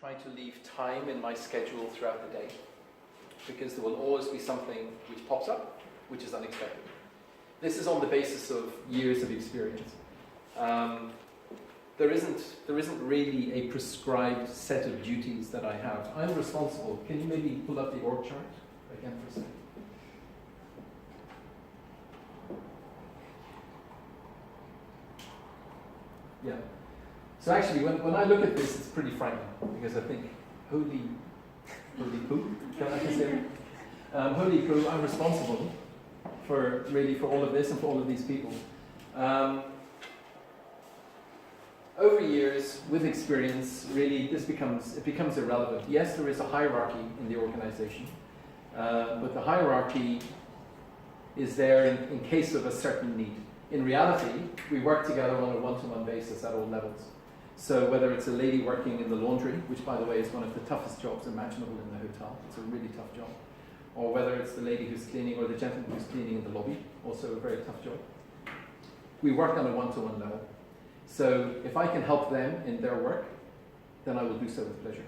try to leave time in my schedule throughout the day, because there will always be something which pops up, which is unexpected. This is on the basis of years of experience. There isn't really a prescribed set of duties that I have. I'm responsible. Can you maybe pull up the org chart again for a second? Yeah. So actually, when I look at this, it's pretty frightening, because I think, holy poo, can I say? Holy poo, I'm responsible for all of this and for all of these people. Over years, with experience, really it becomes irrelevant. Yes, there is a hierarchy in the organization, but the hierarchy is there in case of a certain need. In reality, we work together on a one-to-one basis at all levels. So whether it's a lady working in the laundry, which by the way is one of the toughest jobs imaginable in the hotel, it's a really tough job, or whether it's the lady who's cleaning or the gentleman who's cleaning in the lobby, also a very tough job. We work on a one-to-one level. So if I can help them in their work, then I will do so with pleasure.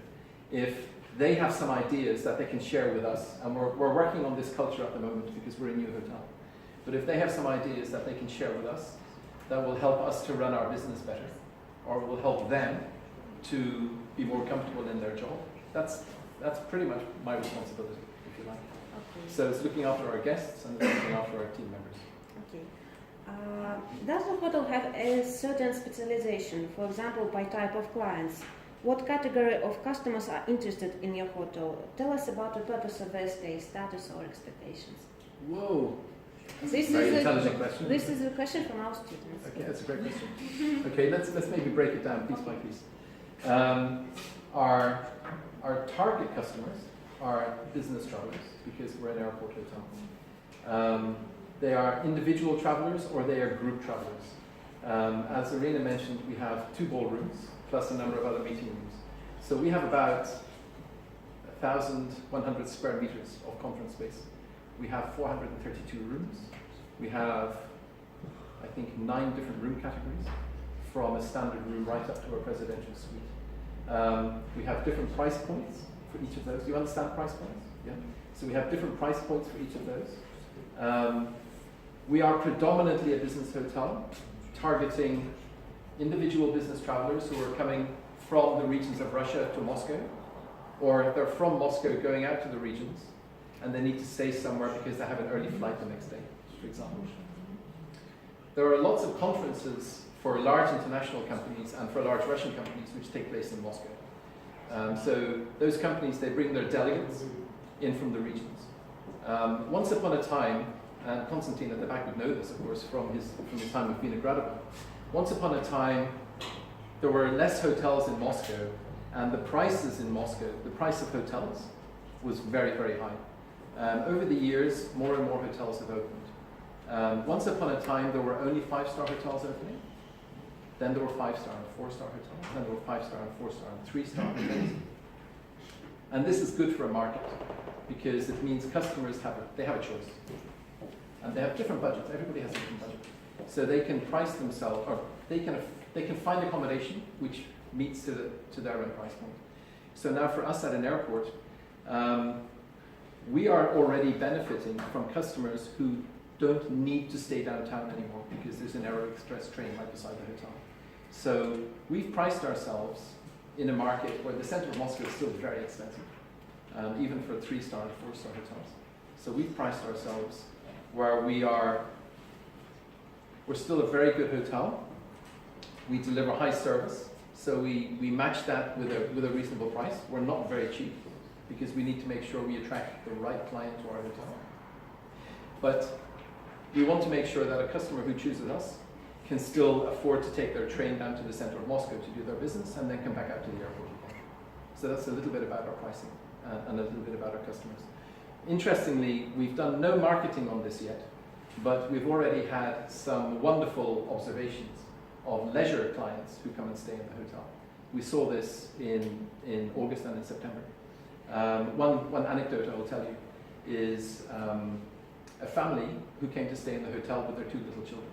If they have some ideas that they can share with us, and we're working on this culture at the moment because we're a new hotel, but if they have some ideas that they can share with us, that will help us to run our business better, or will help them to be more comfortable in their job, that's pretty much my responsibility, if you like. Okay. So it's looking after our guests and it's looking after our team members. Okay. Does the hotel have a certain specialization, for example, by type of clients? What category of customers are interested in your hotel? Tell us about the purpose of their stay, status or expectations. Whoa. This Very is intelligent question. This is a question from our students. Okay, that's a great question. Okay, let's maybe break it down piece by piece. Our target customers are business travelers, because we're an airport hotel. They are individual travelers or they are group travelers. As Irina mentioned, we have 2 ballrooms plus a number of other meeting rooms. So we have about 1,100 square meters of conference space. We have 432 rooms. We have, I think, 9 different room categories, from a standard room right up to a presidential suite. We have different price points for each of those. Do you understand price points? Yeah. So we have different price points for each of those. We are predominantly a business hotel, targeting individual business travelers who are coming from the regions of Russia to Moscow, or they're from Moscow going out to the regions, and they need to stay somewhere because they have an early flight the next day, for example. There are lots of conferences for large international companies and for large Russian companies which take place in Moscow. So those companies, they bring their delegates in from the regions. Once upon a time, and Konstantin at the back would know this, of course, from his time with Vnukovo. Once upon a time, there were less hotels in Moscow, and the prices in Moscow, the price of hotels, was very, very high. Over the years, more and more hotels have opened. Once upon a time, there were only 5-star hotels opening. Then there were 5-star and 4-star hotels. Then there were 5-star and 4-star and 3-star hotels. And this is good for a market, because it means customers have a choice. And they have different budgets. Everybody has a different budget. So they can price themselves, or they can find accommodation which meets to their own price point. So now for us at an airport, we are already benefiting from customers who don't need to stay downtown anymore because there's an Aero Express train right beside the hotel. So we've priced ourselves in a market where the center of Moscow is still very expensive, even for 3-star and 4-star hotels. So we've priced ourselves where we're still a very good hotel. We deliver high service, so we match that with a reasonable price. We're not very cheap because we need to make sure we attract the right client to our hotel. But we want to make sure that a customer who chooses us can still afford to take their train down to the center of Moscow to do their business and then come back out to the airport again. So that's a little bit about our pricing and a little bit about our customers. Interestingly, we've done no marketing on this yet, but we've already had some wonderful observations of leisure clients who come and stay in the hotel. We saw this in August and in September. One anecdote I will tell you is a family who came to stay in the hotel with their 2 little children.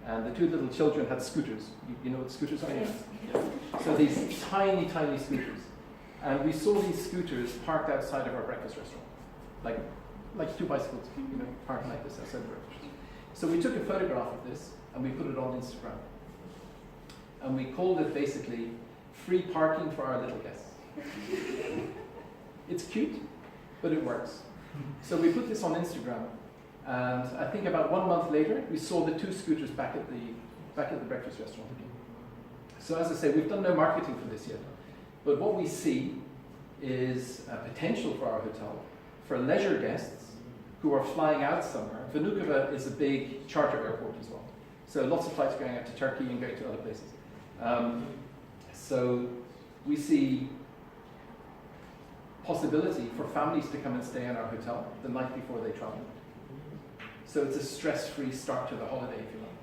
And the 2 little children had scooters. You know what scooters are? Yes. Yeah. So these tiny, tiny scooters. And we saw these scooters parked outside of our breakfast restaurant, like two bicycles, parked like this outside the breakfast restaurant. So we took a photograph of this and we put it on Instagram. And we called it basically free parking for our little guests. It's cute, but it works. So we put this on Instagram, and I think about 1 month later, we saw the two scooters back at the breakfast restaurant again. So as I say, we've done no marketing for this yet, but what we see is a potential for our hotel for leisure guests who are flying out somewhere. Vnukovo is a big charter airport as well, so lots of flights going out to Turkey and going to other places. So we see possibility for families to come and stay in our hotel the night before they travel. So it's a stress-free start to the holiday, if you like.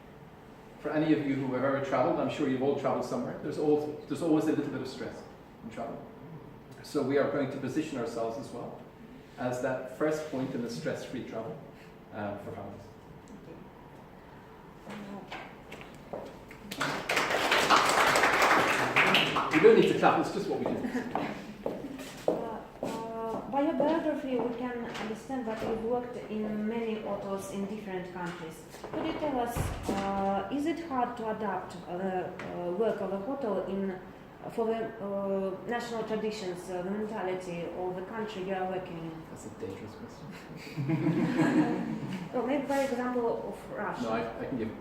For any of you who have ever traveled, I'm sure you've all traveled somewhere, there's always a little bit of stress in travel. So we are going to position ourselves as well as that first point in the stress-free travel for families. You don't need to clap, it's just what we do. By your biography, we can understand that you've worked in many hotels in different countries. Could you tell us, is it hard to adapt the work of a hotel for the national traditions, the mentality of the country you are working in? That's a dangerous question. Well, maybe by example of Russia. No, I can give,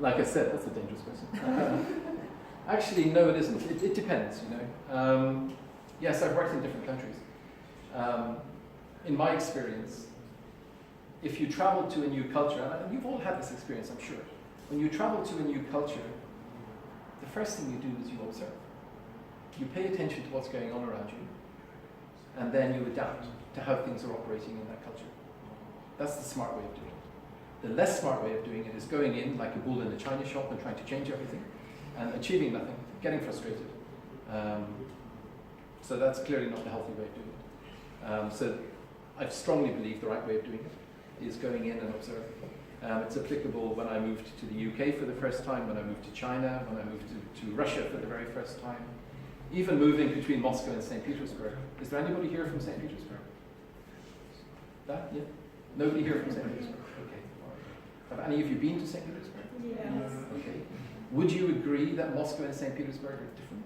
like I said, that's a dangerous question. Actually, no, it isn't. It depends, Yes, I've worked in different countries. In my experience, if you travel to a new culture, and you've all had this experience, I'm sure, when you travel to a new culture, the first thing you do is you observe. You pay attention to what's going on around you, and then you adapt to how things are operating in that culture. That's the smart way of doing it. The less smart way of doing it is going in like a bull in a china shop and trying to change everything, and achieving nothing, getting frustrated. So that's clearly not the healthy way of doing it. So I strongly believe the right way of doing it is going in and observing. It's applicable when I moved to the UK for the first time, when I moved to China, when I moved to Russia for the very first time, even moving between Moscow and St. Petersburg. Is there anybody here from St. Petersburg? That? Yeah? Nobody here from St. Petersburg? Okay. Have any of you been to St. Petersburg? Yes. Okay. Would you agree that Moscow and St. Petersburg are different?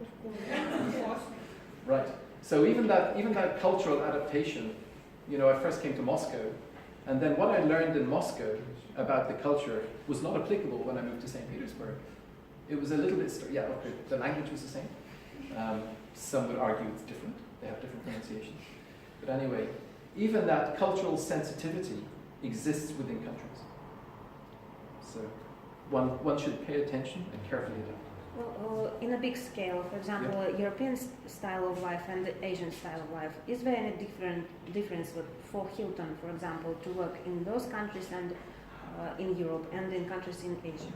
Yes. Right. So even that cultural adaptation, I first came to Moscow, and then what I learned in Moscow about the culture was not applicable when I moved to St. Petersburg. It was a little bit, okay, the language was the same. Some would argue it's different. They have different pronunciations. But anyway, even that cultural sensitivity exists within countries. So one should pay attention and carefully adapt. Well, in a big scale, for example, European style of life and the Asian style of life, is there any difference for Hilton, for example, to work in those countries and in Europe and in countries in Asia?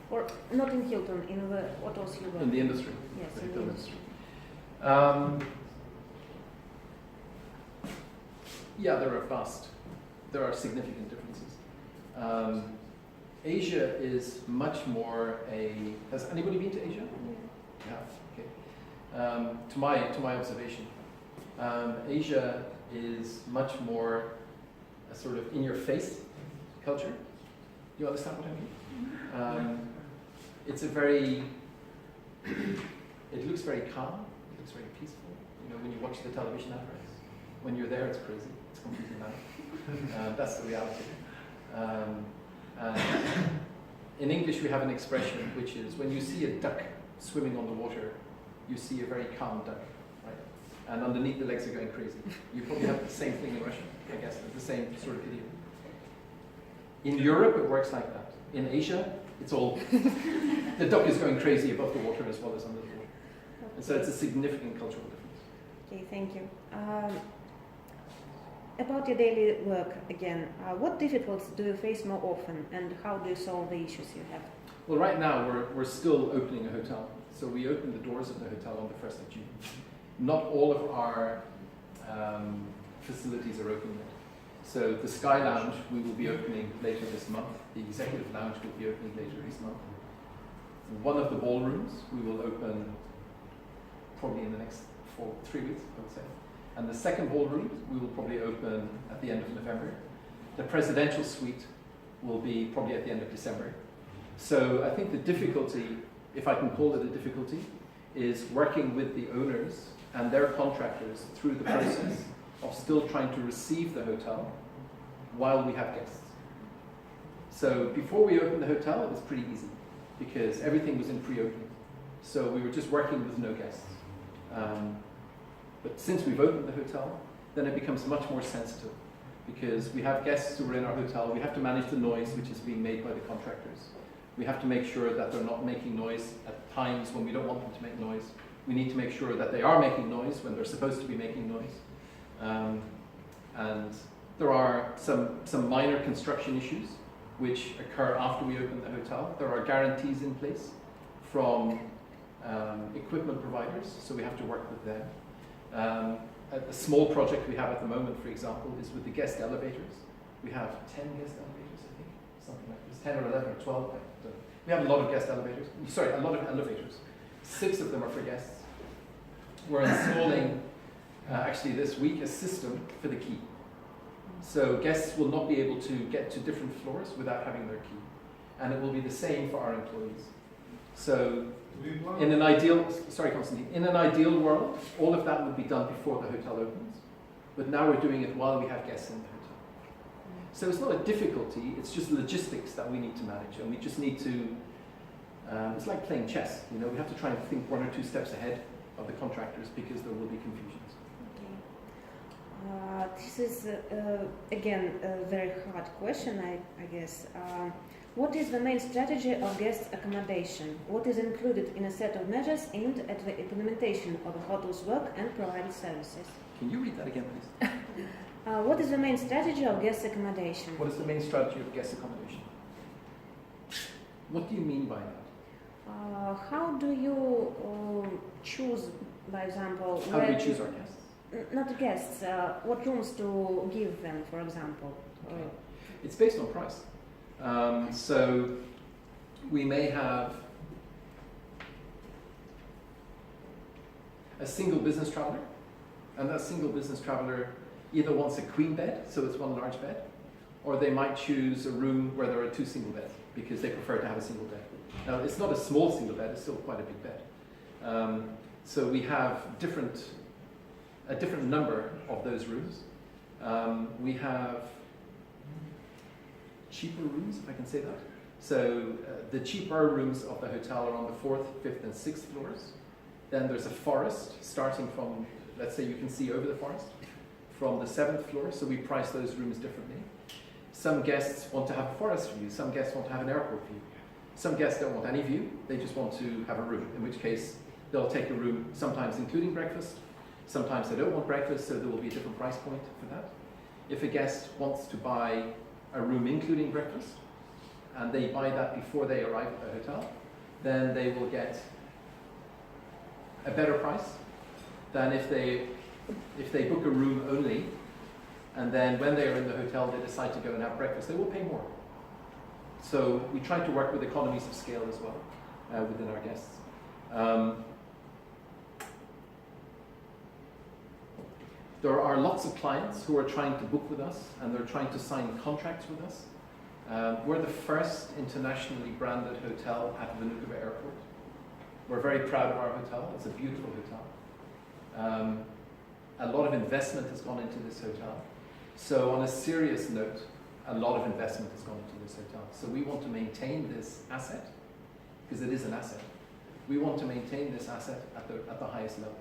Or not in Hilton, in the hotels you work? In the industry. Yes, in the industry. There are significant differences. Asia is much more has anybody been to Asia? Yeah. Okay. To my observation, Asia is much more a sort of in-your-face culture. You understand what I mean? It looks very calm. It looks very peaceful. When you watch the television adverts, when you're there, it's crazy. It's completely mad. That's the reality. And in English, we have an expression which is when you see a duck swimming on the water, you see a very calm duck, right? And underneath the legs are going crazy. You probably have the same thing in Russian, I guess, the same sort of idiom. In Europe, it works like that. In Asia, it's all, the duck is going crazy above the water as well as under the water. And so it's a significant cultural difference. Okay, thank you. About your daily work again, what difficulties do you face more often, and how do you solve the issues you have? Well, right now we're still opening a hotel. So we opened the doors of the hotel on the 1st of June. Not all of our facilities are open yet. So the Sky Lounge we will be opening later this month. The Executive Lounge will be opening later this month. One of the ballrooms we will open probably in the next for 3 weeks, I would say. And the second ballroom we will probably open at the end of November. The presidential suite will be probably at the end of December. So I think the difficulty, if I can call it a difficulty, is working with the owners and their contractors through the process of still trying to receive the hotel while we have guests. So before we opened the hotel, it was pretty easy because everything was in pre-opening. So we were just working with no guests. But since we've opened the hotel, then it becomes much more sensitive because we have guests who are in our hotel. We have to manage the noise which is being made by the contractors. We have to make sure that they're not making noise at times when we don't want them to make noise. We need to make sure that they are making noise when they're supposed to be making noise. And there are some minor construction issues which occur after we open the hotel. There are guarantees in place from equipment providers, so we have to work with them. A small project we have at the moment, for example, is with the guest elevators. We have 10 guest elevators, I think, something like this, 10 or 11 or 12. We have a lot of guest elevators. Sorry, a lot of elevators. 6 of them are for guests. We're installing, actually this week, a system for the key. So guests will not be able to get to different floors without having their key. And it will be the same for our employees. So in an ideal, sorry Constantine, in an ideal world, all of that would be done before the hotel opens. But now we're doing it while we have guests in the hotel. So it's not a difficulty, it's just logistics that we need to manage. And we just need to, it's like playing chess, you know, we have to try and think 1 or 2 steps ahead of the contractors because there will be confusions. This is, again, a very hard question, I guess. What is the main strategy of guest accommodation? What is included in a set of measures aimed at the implementation of the hotel's work and provided services? Can you read that again, please? What is the main strategy of guest accommodation? What is the main strategy of guest accommodation? What do you mean by that? How do you choose, by example, how do we choose our guests? Not guests, what rooms to give them, for example? Okay. It's based on price. So we may have a single business traveler, and that single business traveler either wants a queen bed, so it's one large bed, or they might choose a room where there are 2 single beds because they prefer to have a single bed. Now, it's not a small single bed, it's still quite a big bed. So we have a different number of those rooms. We have cheaper rooms, if I can say that. So the cheaper rooms of the hotel are on the 4th, 5th, and 6th floors. Then there's a forest starting from, let's say you can see over the forest, from the 7th floor, so we price those rooms differently. Some guests want to have a forest view, some guests want to have an airport view. Some guests don't want any view, they just want to have a room, in which case they'll take a room, sometimes including breakfast, sometimes they don't want breakfast, so there will be a different price point for that. If a guest wants to buy a room including breakfast, and they buy that before they arrive at the hotel, then they will get a better price than if they book a room only, and then when they are in the hotel they decide to go and have breakfast, they will pay more. So we try to work with economies of scale as well within our guests. There are lots of clients who are trying to book with us and they're trying to sign contracts with us. We're the first internationally branded hotel at Vnukovo Airport. We're very proud of our hotel. It's a beautiful hotel. A lot of investment has gone into this hotel. So on a serious note, a lot of investment has gone into this hotel. So we want to maintain this asset, because it is an asset. We want to maintain this asset at the highest level.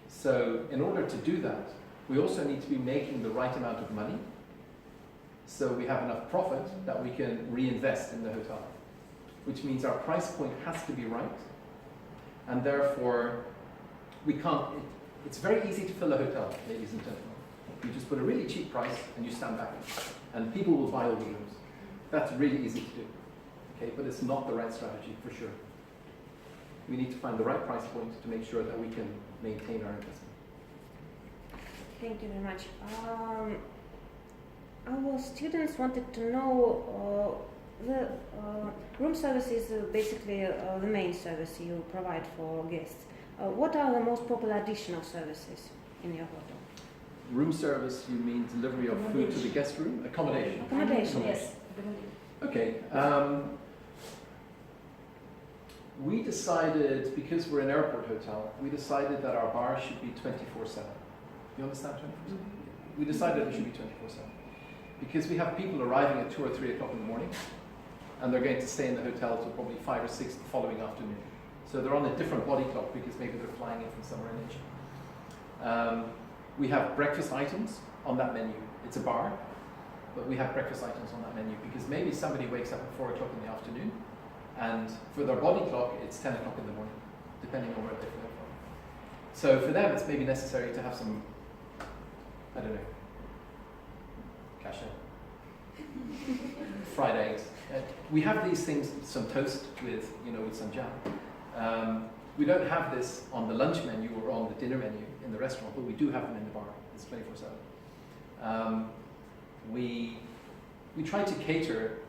So in order to do that, we also need to be making the right amount of money, so we have enough profit that we can reinvest in the hotel, which means our price point has to be right, and therefore we can't, it's very easy to fill a hotel, ladies and gentlemen. You just put a really cheap price and you stand back, and people will buy all the rooms. That's really easy to do, okay? But it's not the right strategy for sure. We need to find the right price point to make sure that we can maintain our investment. Thank you very much. Our students wanted to know the room service is basically the main service you provide for guests. What are the most popular additional services in your hotel? Room service, you mean delivery of food to the guest room? Accommodation? Accommodation. Yes. Okay. We decided, because we're an airport hotel, we decided that our bar should be 24/7. You understand 24/7? We decided it should be 24/7. Because we have people arriving at 2 or 3 o'clock in the morning, and they're going to stay in the hotel till probably 5 or 6 the following afternoon. So they're on a different body clock because maybe they're flying in from somewhere in Asia. We have breakfast items on that menu. It's a bar, but we have breakfast items on that menu because maybe somebody wakes up at 4 o'clock in the afternoon, and for their body clock, it's 10 o'clock in the morning, depending on where they fly from. So for them, it's maybe necessary to have some, I don't know, kasha, fried eggs. We have these things, some toast with, with some jam. We don't have this on the lunch menu or on the dinner menu in the restaurant, but we do have them in the bar. It's 24/7. We try to cater.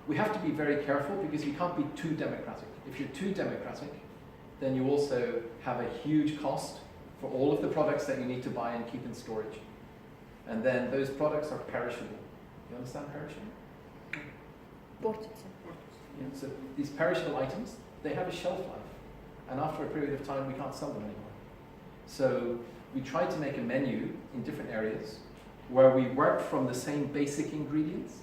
We have to be very careful because you can't be too democratic. If you're too democratic, then you also have a huge cost for all of the products that you need to buy and keep in storage. And then those products are perishable. You understand perishable? Yeah, so these perishable items, they have a shelf life. And after a period of time, we can't sell them anymore. So we try to make a menu in different areas where we work from the same basic ingredients,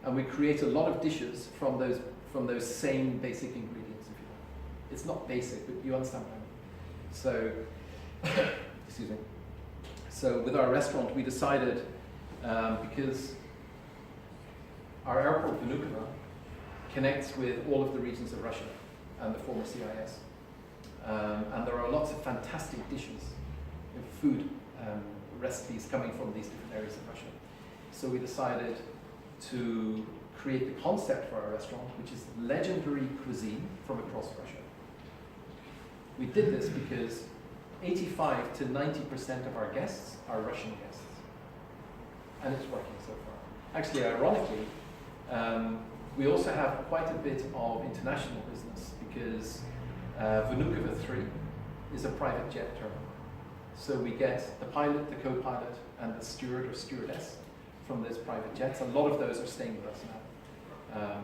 and we create a lot of dishes from those same basic ingredients, if you like. It's not basic, but you understand what I mean. So, excuse me. So with our restaurant, we decided, because our airport, Vnukovo, connects with all of the regions of Russia and the former CIS. And there are lots of fantastic dishes, food recipes coming from these different areas of Russia. So we decided to create the concept for our restaurant, which is legendary cuisine from across Russia. We did this because 85 to 90% of our guests are Russian guests. And it's working so far. Actually, ironically, we also have quite a bit of international business because Vnukovo 3 is a private jet terminal. So we get the pilot, the co-pilot, and the steward or stewardess from those private jets. A lot of those are staying with us now.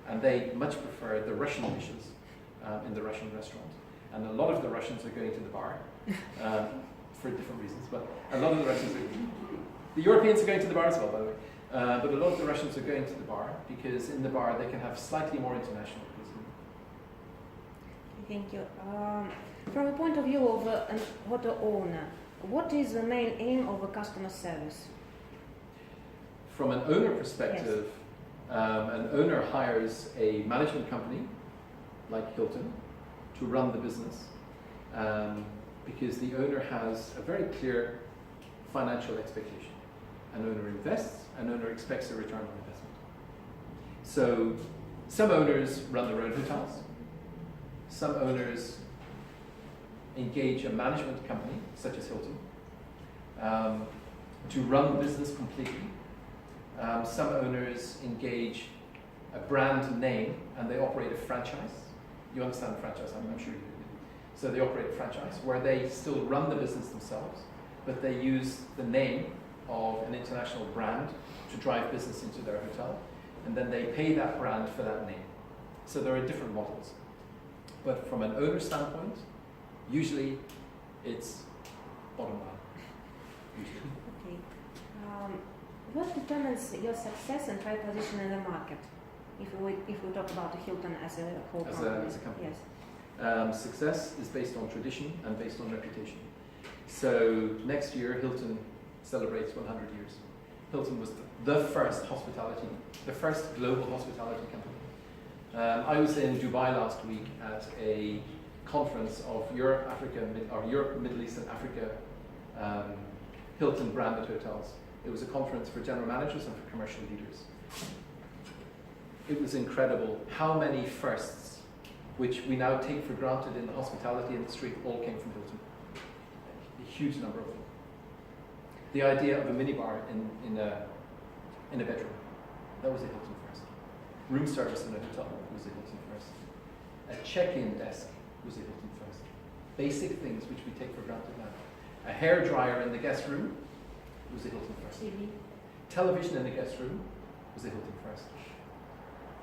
And they much prefer the Russian dishes in the Russian restaurant. And a lot of the Russians are going to the bar for different reasons. But a lot of the Russians the Europeans are going to the bar as well, by the way. But a lot of the Russians are going to the bar because in the bar they can have slightly more international cuisine. Thank you. From the point of view of a hotel owner, what is the main aim of a customer service? From an owner perspective, an owner hires a management company like Hilton to run the business because the owner has a very clear financial expectation. An owner invests, an owner expects a return on investment. So some owners run their own hotels. Some owners engage a management company, such as Hilton, to run the business completely. Some owners engage a brand name and they operate a franchise. You understand franchise, I'm sure you do. So they operate a franchise where they still run the business themselves, but they use the name of an international brand to drive business into their hotel, and then they pay that brand for that name. So there are different models. But from an owner standpoint, usually it's bottom line. Usually. Okay. What determines your success and high position in the market? If we talk about Hilton as a whole company. As a company. Yes. Success is based on tradition and based on reputation. So next year, Hilton celebrates 100 years. Hilton was the first global hospitality company. I was in Dubai last week at a conference of Europe, Middle East and Africa Hilton branded hotels. It was a conference for general managers and for commercial leaders. It was incredible how many firsts, which we now take for granted in the hospitality industry, all came from Hilton. A huge number of them. The idea of a minibar in a bedroom, that was a Hilton first. Room service in a hotel was a Hilton first. A check-in desk was a Hilton first. Basic things which we take for granted now. A hairdryer in the guest room was a Hilton first. TV. Television in the guest room was a Hilton first.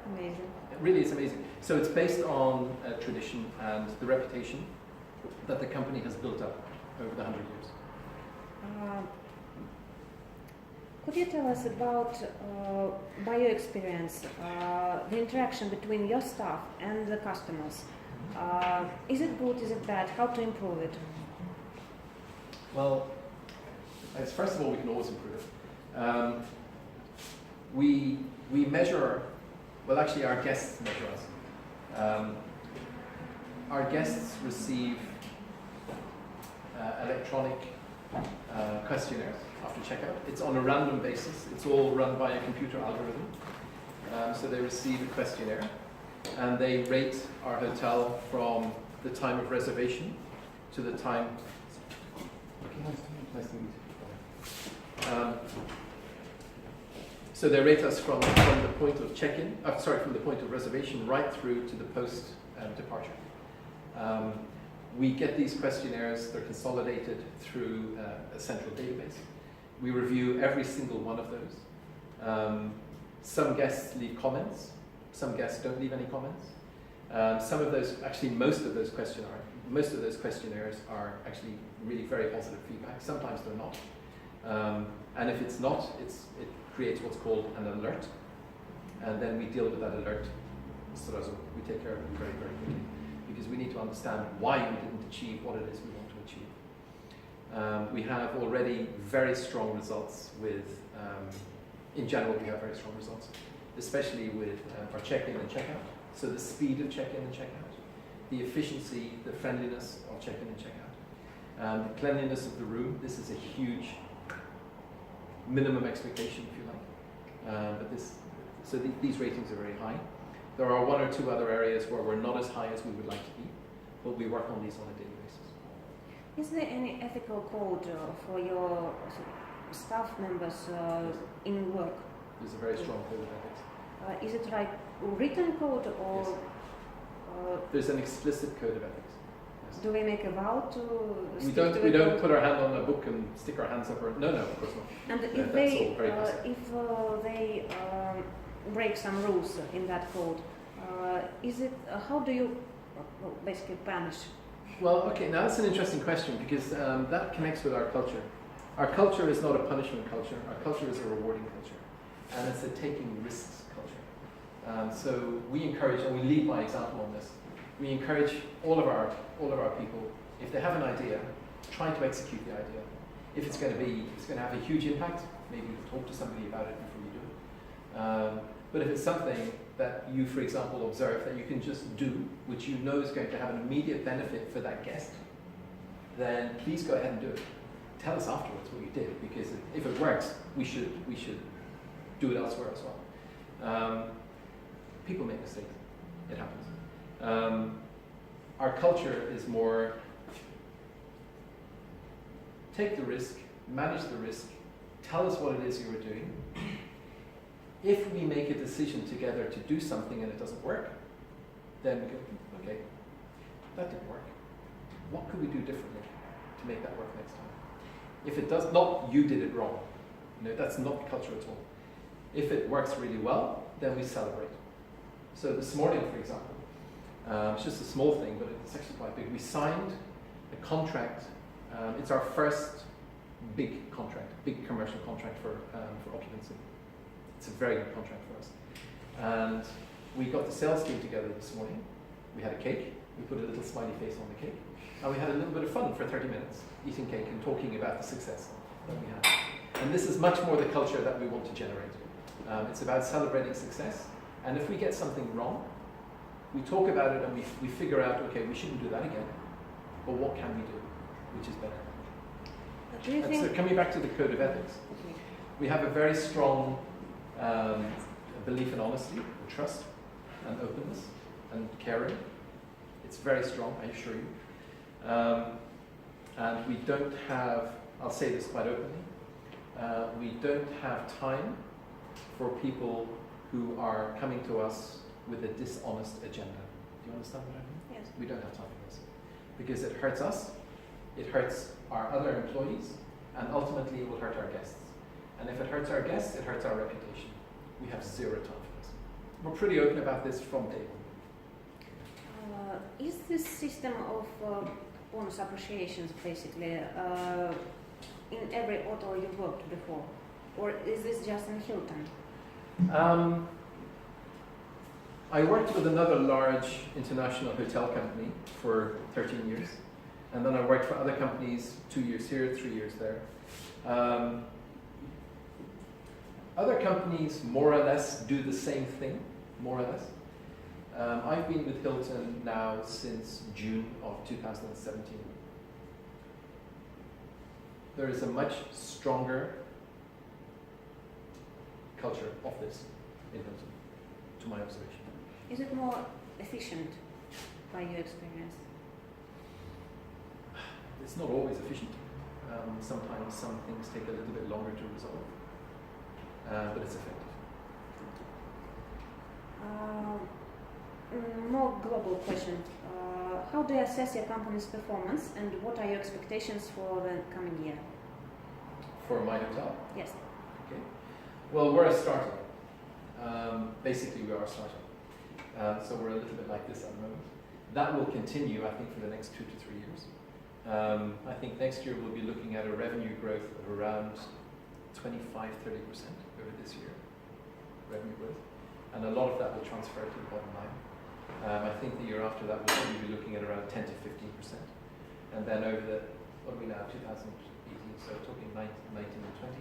Amazing. It really is amazing. So it's based on tradition and the reputation that the company has built up over the 100 years. Could you tell us about, by your experience, the interaction between your staff and the customers? Is it good, is it bad? How to improve it? Well, first of all, we can always improve it. We measure, well actually our guests measure us. Our guests receive electronic questionnaires after checkout. It's on a random basis. It's all run by a computer algorithm. So they receive a questionnaire and they rate our hotel from the time of reservation to the time. Nice to meet you. So they rate us from the point of check-in, from the point of reservation right through to the post departure. We get these questionnaires, they're consolidated through a central database. We review every single one of those. Some guests leave comments, some guests don't leave any comments. Some of those, actually most of those questionnaires are actually really very positive feedback. Sometimes they're not. And if it's not, it creates what's called an alert. And then we deal with that alert. We take care of it very, very quickly. Because we need to understand why we didn't achieve what it is we want to achieve. We have already very strong results with, in general we have very strong results, especially with our check-in and check-out. So the speed of check-in and check-out, the efficiency, the friendliness of check-in and check-out, the cleanliness of the room. This is a huge minimum expectation, if you like. These ratings are very high. There are one or two other areas where we're not as high as we would like to be, but we work on these on a daily basis. Is there any ethical code for your staff members in work? There's a very strong code of ethics. Is it like written code or? Yes. There's an explicit code of ethics. Yes. Do we make a vow to? We don't put our hand on a book and stick our hands up. No, of course not. And if they break some rules in that code, how do you basically punish? Well, okay, now that's an interesting question because that connects with our culture. Our culture is not a punishment culture. Our culture is a rewarding culture, and it's a taking risks culture. So we encourage, and we lead by example on this. We encourage all of our people, if they have an idea, try to execute the idea. If it's going to have a huge impact, maybe talk to somebody about it before you do it. But if it's something that you, for example, observe that you can just do, which you know is going to have an immediate benefit for that guest, then please go ahead and do it. Tell us afterwards what you did, because if it works, we should do it elsewhere as well. People make mistakes. It happens. Our culture is more take the risk, manage the risk, tell us what it is you were doing. If we make a decision together to do something and it doesn't work, then we go, okay, that didn't work. What could we do differently to make that work next time? If it does not, you did it wrong. That's not the culture at all. If it works really well, then we celebrate. So this morning, for example, it's just a small thing, but it's actually quite big. We signed a contract. It's our first big contract, big commercial contract for occupancy. It's a very good contract for us. And we got the sales team together this morning. We had a cake. We put a little smiley face on the cake. And we had a little bit of fun for 30 minutes, eating cake and talking about the success that we had. And this is much more the culture that we want to generate. It's about celebrating success. And if we get something wrong, we talk about it and we figure out, okay, we shouldn't do that again. But what can we do, which is better? So coming back to the code of ethics, we have a very strong belief in honesty, and trust, and openness, and caring. It's very strong, I assure you. And we don't have, I'll say this quite openly, we don't have time for people who are coming to us with a dishonest agenda. Do you understand what I mean? Yes. We don't have time for this. Because it hurts us, it hurts our other employees, and ultimately it will hurt our guests. And if it hurts our guests, it hurts our reputation. We have zero time for this. We're pretty open about this from day one. Is this system of bonus appreciations basically in every hotel you worked before? Or is this just in Hilton? I worked with another large international hotel company for 13 years. And then I worked for other companies, 2 years here, 3 years there. Other companies more or less do the same thing, more or less. I've been with Hilton now since June of 2017. There is a much stronger culture of this in Hilton, to my observation. Is it more efficient by your experience? It's not always efficient. Sometimes some things take a little bit longer to resolve, but it's effective. More global question. How do you assess your company's performance and what are your expectations for the coming year? For my hotel? Yes. Okay. Well, we're a startup. Basically, we are a startup. So we're a little bit like this at the moment. That will continue, I think, for the next 2 to 3 years. I think next year we'll be looking at a revenue growth of around 25-30% over this year, revenue growth. And a lot of that will transfer to the bottom line. I think the year after that we'll probably be looking at around 10 to 15%. And then over the, what are we now, 2018, so talking 19 and 20.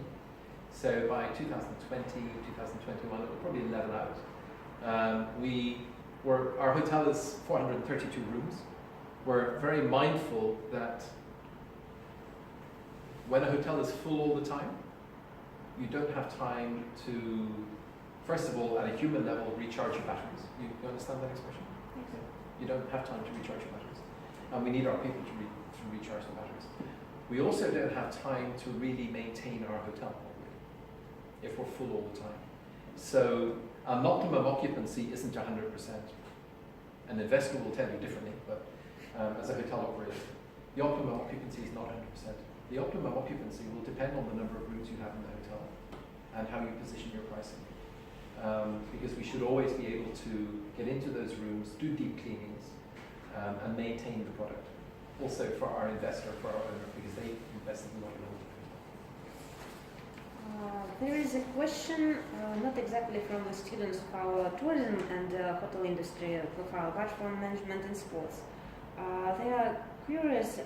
So by 2020, 2021, it will probably level out. Our hotel is 432 rooms. We're very mindful that when a hotel is full all the time, you don't have time to, first of all, at a human level, recharge your batteries. You understand that expression? Yes. You don't have time to recharge your batteries. And we need our people to recharge the batteries. We also don't have time to really maintain our hotel properly if we're full all the time. So an optimum occupancy isn't 100%. An investor will tell you differently, but as a hotel operator, the optimum occupancy is not 100%. The optimum occupancy will depend on the number of rooms you have in the hotel and how you position your pricing. Because we should always be able to get into those rooms, do deep cleanings, and maintain the product. Also for our investor, for our owner, because they invested a lot in the hotel. There is a question, not exactly from the students of our tourism and hotel industry profile, but from management and sports. They are curious,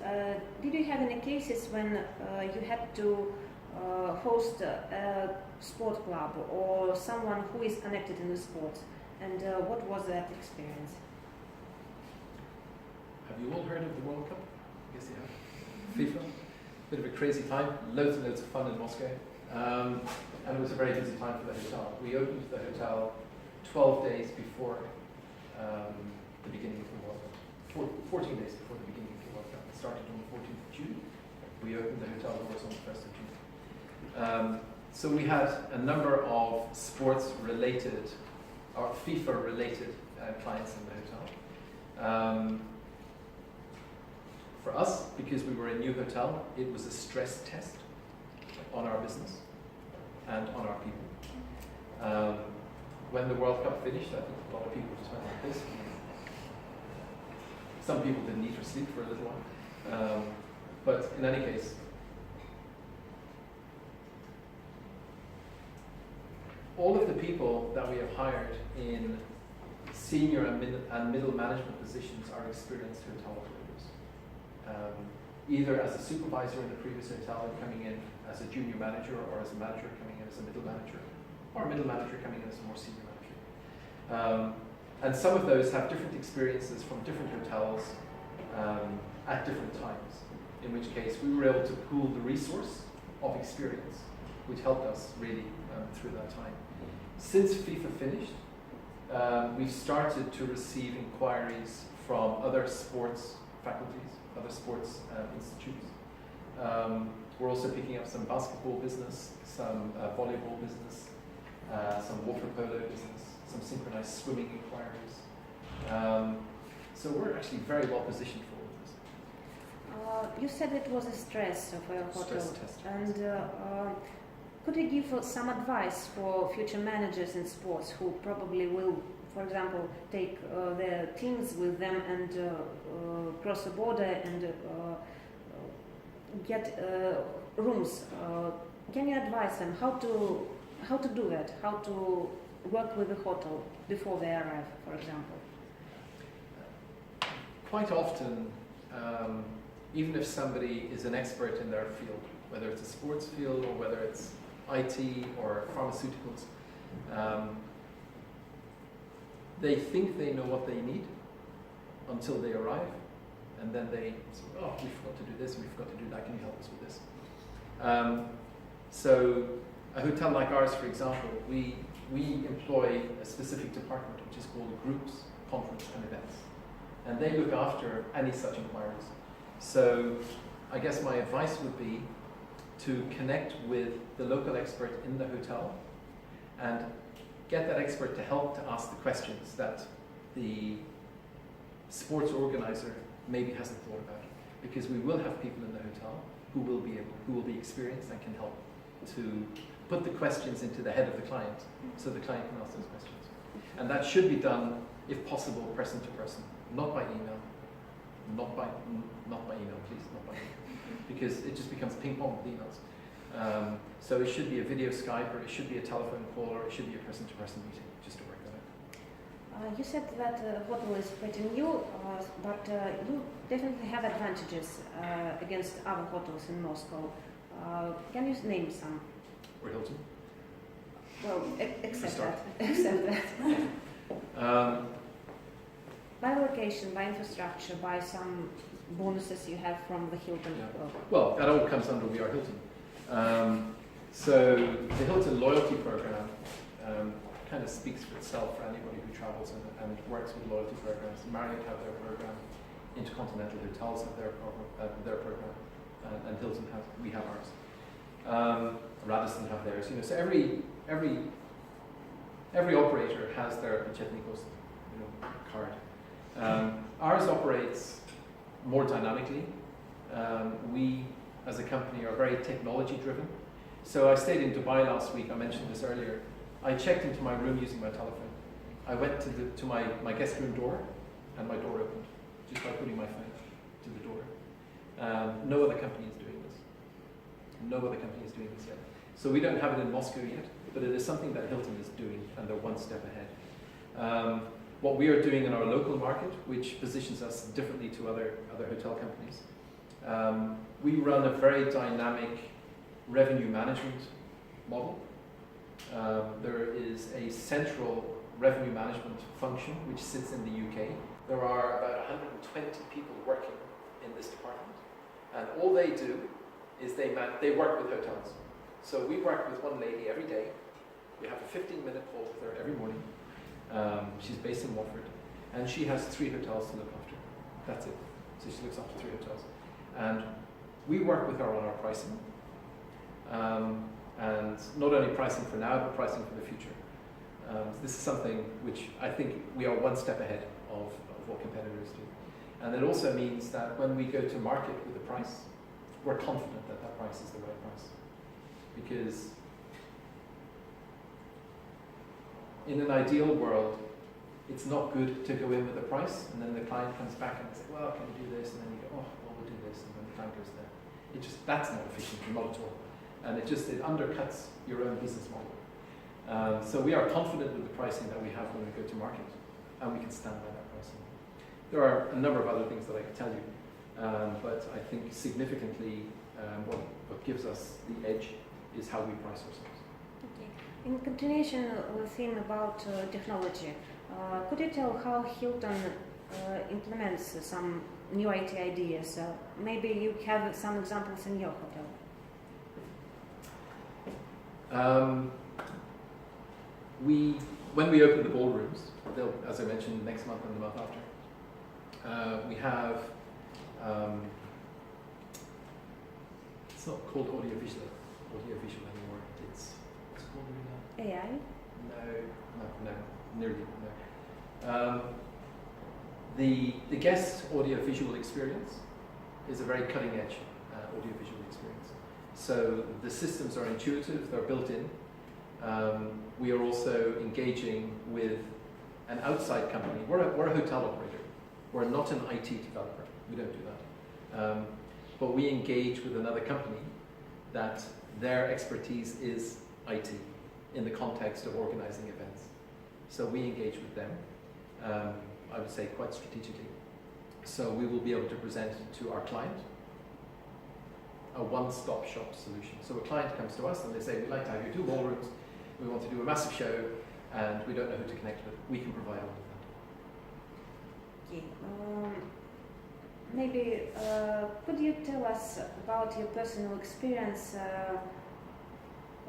did you have any cases when you had to host a sport club or someone who is connected in the sport, and what was that experience? Have you all heard of the World Cup? I guess you have. FIFA, bit of a crazy time, loads and loads of fun in Moscow, and it was a very busy time for the hotel. We opened the hotel 12 days before the beginning of the World Cup, 14 days before the beginning of the World Cup. It started on the 14th of June. We opened the hotel doors on the 1st of June. So we had a number of sports-related or FIFA-related clients in the hotel. For us, because we were a new hotel, it was a stress test on our business and on our people. When the World Cup finished, I think a lot of people just went like this. Some people didn't eat or sleep for a little while. But in any case, all of the people that we have hired in senior and middle management positions are experienced hotel operators. Either as a supervisor in the previous hotel and coming in as a junior manager, or as a manager coming in as a middle manager, or a middle manager coming in as a more senior manager. And some of those have different experiences from different hotels at different times, in which case we were able to pool the resource of experience, which helped us really through that time. Since FIFA finished, we've started to receive inquiries from other sports faculties, other sports institutes. We're also picking up some basketball business, some volleyball business, some water polo business, some synchronized swimming inquiries. So we're actually very well positioned for all of this. You said it was a stress for your hotel. Stress test. And could you give some advice for future managers in sports who probably will, for example, take their teams with them and cross the border and get rooms? Can you advise them how to do that? How to work with the hotel before they arrive, for example? Quite often, even if somebody is an expert in their field, whether it's a sports field or whether it's IT or pharmaceuticals, they think they know what they need until they arrive, and then they say, oh, we forgot to do this, we forgot to do that, can you help us with this? So a hotel like ours, for example, we employ a specific department which is called groups, conference and events. And they look after any such inquiries. So I guess my advice would be to connect with the local expert in the hotel and get that expert to help to ask the questions that the sports organizer maybe hasn't thought about. Because we will have people in the hotel who will be experienced and can help to put the questions into the head of the client so the client can ask those questions. And that should be done, if possible, person to person, not by email. Not by email, please, not by email. Because it just becomes ping pong with emails. So it should be a video Skype, or it should be a telephone call, or it should be a person to person meeting, just to work that out. You said that the hotel is pretty new, but you definitely have advantages against other hotels in Moscow. Can you name some? Or Hilton? Well, except that. By location, by infrastructure, by some bonuses you have from the Hilton. Yeah. Well, that all comes under We Are Hilton. So the Hilton loyalty program kind of speaks for itself for anybody who travels and works with loyalty programs. Marriott have their program, Intercontinental Hotels have their program, and Hilton we have ours. Radisson have theirs. You know, so every operator has their почетными, card. Ours operates more dynamically. We, as a company, are very technology driven. So I stayed in Dubai last week. I mentioned this earlier. I checked into my room using my telephone. I went to my guest room door, and my door opened just by putting my phone to the door. No other company is doing this. No other company is doing this yet. So we don't have it in Moscow yet, but it is something that Hilton is doing, and they're one step ahead. What we are doing in our local market, which positions us differently to other hotel companies, we run a very dynamic revenue management model. There is a central revenue management function which sits in the UK. There are about 120 people working in this department, and all they do is they work with hotels. So we work with one lady every day. We have a 15-minute call with her every morning. She's based in Watford, and she has 3 hotels to look after. That's it. So she looks after 3 hotels. And we work with her on our pricing. And not only pricing for now, but pricing for the future. This is something which I think we are one step ahead of what competitors do. And it also means that when we go to market with a price, we're confident that that price is the right price. Because in an ideal world, it's not good to go in with a price, and then the client comes back and says, well, can you do this? And then you go, oh, well, we'll do this, and then the client goes there. That's not efficient, not at all. And it undercuts your own business model. So we are confident with the pricing that we have when we go to market, and we can stand by that pricing. There are a number of other things that I could tell you, but I think significantly what gives us the edge is how we price ourselves. Okay. In continuation of the theme about technology, could you tell how Hilton implements some new IT ideas? Maybe you have some examples in your hotel. When we open the ballrooms, as I mentioned, next month and the month after, we have, it's not called audiovisual anymore, it's called AI? No, nearly, no. The guest audio-visual experience is a very cutting-edge audio-visual experience. So the systems are intuitive, they're built in. We are also engaging with an outside company. We're a hotel operator. We're not an IT developer. We don't do that. But we engage with another company that their expertise is IT in the context of organizing events. So we engage with them, I would say quite strategically. So we will be able to present to our client a one-stop shop solution. So a client comes to us and they say, we'd like to have your 2 ballrooms, we want to do a massive show, and we don't know who to connect with. We can provide all of that. Okay. Maybe could you tell us about your personal experience,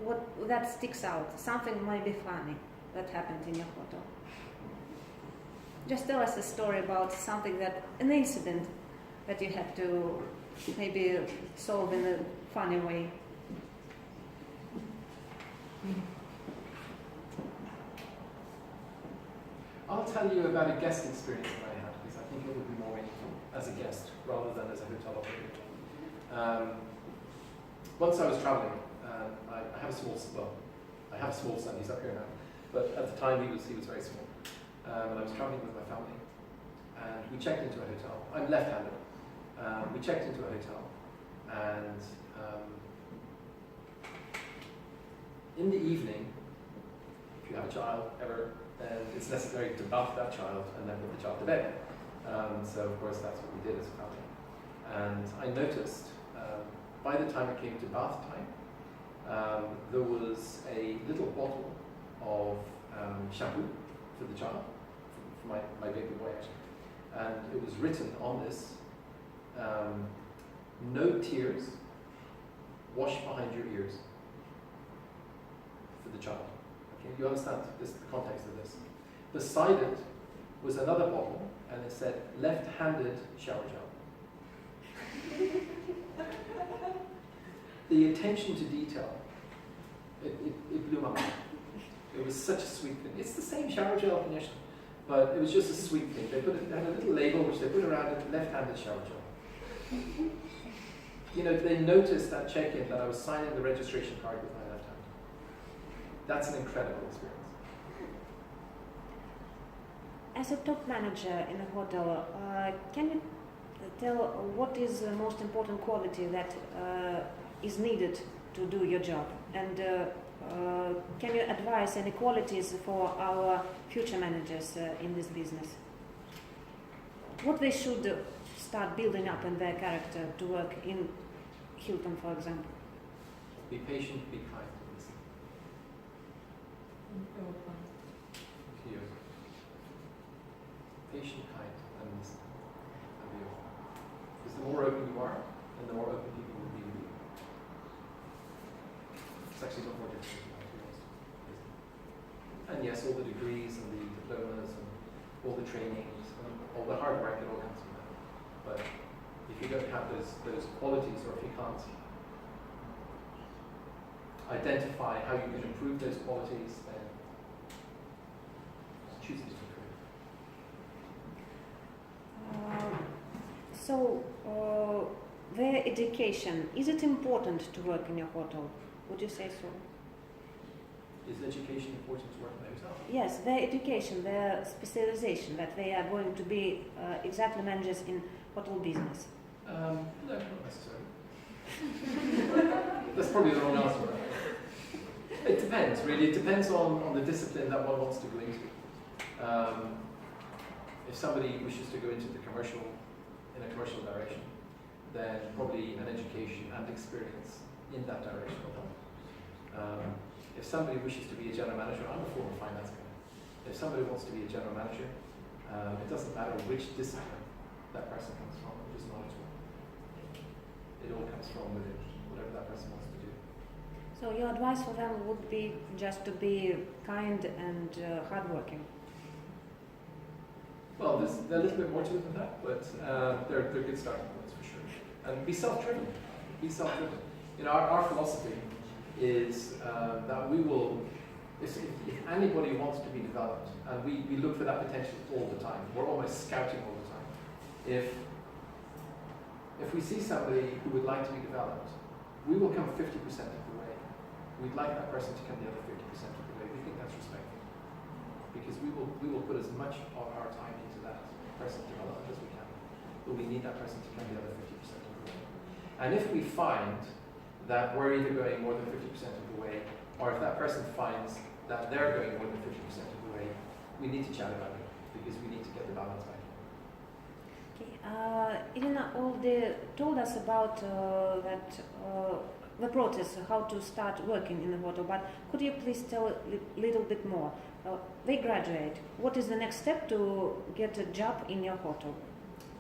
what that sticks out, something might be funny that happened in your hotel? Just tell us a story about something an incident that you had to maybe solve in a funny way. I'll tell you about a guest experience that I had, because I think it would be more meaningful as a guest rather than as a hotel operator. Once I was traveling, I have a small son, he's up here now, but at the time he was very small. And I was traveling with my family, and we checked into a hotel. I'm left-handed. We checked into a hotel, and in the evening, if you have a child ever, then it's necessary to bath that child and then put the child to bed. So of course that's what we did as a family. And I noticed by the time it came to bath time, there was a little bottle of shampoo for the child, for my baby boy actually. And it was written on this, no tears, wash behind your ears, for the child. Okay, you understand the context of this. Beside it was another bottle, and it said left-handed shower gel. The attention to detail, it blew my mind. It was such a sweet thing. It's the same shower gel condition, but it was just a sweet thing. They had a little label which they put around it, left-handed shower gel. You know, they noticed at check-in that I was signing the registration card with my left hand. That's an incredible experience. As a top manager in a hotel, can you tell what is the most important quality that is needed to do your job? And can you advise any qualities for our future managers in this business? What they should start building up in their character to work in Hilton, for example? Be patient, be kind. Patient, kind, and listen. And be open. Because the more open you are, and the more open people will be with you. It's actually not more difficult than that, to be honest. And yes, all the degrees and the diplomas and all the trainings and all the hard work, it all comes from that. But if you don't have those qualities, or if you can't identify how you can improve those qualities, then choose it. So, their education, is it important to work in your hotel? Would you say so? Is education important to work in the hotel? Yes, their education, their specialization, that they are going to be exactly managers in hotel business. No, not necessarily. That's probably the wrong answer. It depends, really. It depends on the discipline that one wants to go into. If somebody wishes to go into the commercial, in a commercial direction, then probably an education and experience in that direction will help. If somebody wishes to be a general manager, I'm a former finance guy. If somebody wants to be a general manager, it doesn't matter which discipline that person comes from, which is knowledge. It all comes from within, whatever that person wants to do. So your advice for them would be just to be kind and hardworking? Well, there's a little bit more to it than that, but they're good starting points for sure. And be self-driven. Be self-driven. You know, our philosophy is that we will if anybody wants to be developed, and we look for that potential all the time, we're almost scouting all the time. If we see somebody who would like to be developed, we will come 50% of the way. We'd like that person to come the other 50% of the way. We think that's respectful. Because we will put as much of our time into that person's development as we can. But we need that person to come the other 50% of the way. And if we find that we're either going more than 50% of the way, or if that person finds that they're going more than 50% of the way, we need to chat about it, because we need to get the balance back. Irina already told us about the process, how to start working in the hotel, but could you please tell a little bit more? They graduate. What is the next step to get a job in your hotel?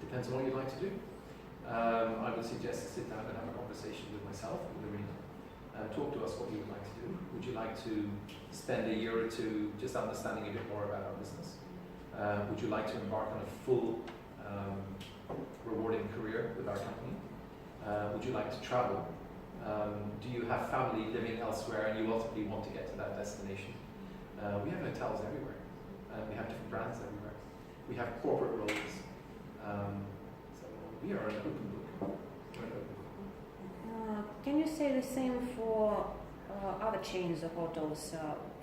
Depends on what you'd like to do. I would suggest to sit down and have a conversation with myself, with Irina, and talk to us what you would like to do. Would you like to spend a year or two just understanding a bit more about our business? Would you like to embark on a full rewarding career with our company? Would you like to travel? Do you have family living elsewhere and you ultimately want to get to that destination? We have hotels everywhere. We have different brands everywhere. We have corporate roles. So we are an open book. Can you say the same for other chains of hotels?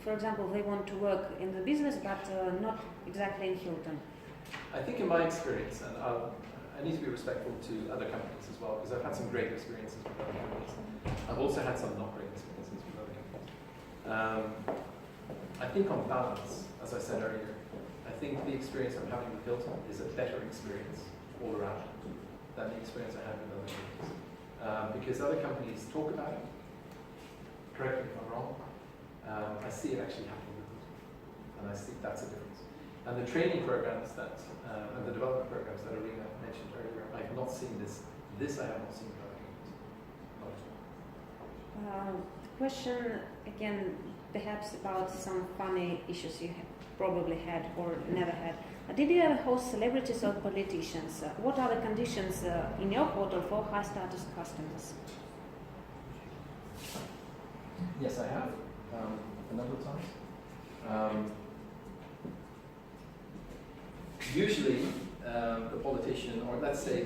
For example, they want to work in the business, but not exactly in Hilton. I think in my experience, and I need to be respectful to other companies as well, because I've had some great experiences with other companies. I've also had some not great experiences with other companies. I think on balance, as I said earlier, I think the experience I'm having with Hilton is a better experience all around than the experience I had with other companies. Because other companies talk about it, correct me if I'm wrong, I see it actually happening with them. And I think that's a difference. And the training programs that, and the development programs that Irina mentioned earlier, I have not seen this. This I have not seen with other companies. Not at all. Question again, perhaps about some funny issues you probably had or never had. Did you ever host celebrities or politicians? What are the conditions in your hotel for high status customers? Yes, I have, a number of times. Usually, the politician, or let's say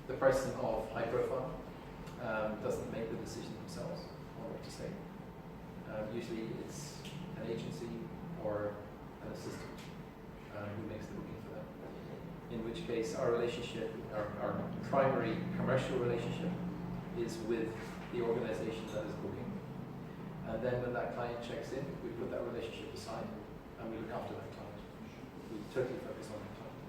the person of high profile, doesn't make the decision themselves on what to say. Usually, it's an agency or an assistant who makes the booking for them. In which case, our relationship, our primary commercial relationship, is with the organization that is booking. And then when that client checks in, we put that relationship aside and we look after that client. We totally focus on that client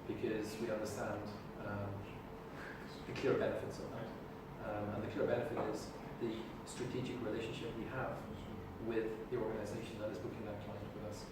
because we understand the clear benefits of that. And the clear benefit is the strategic relationship we have with the organization that is booking that client with us.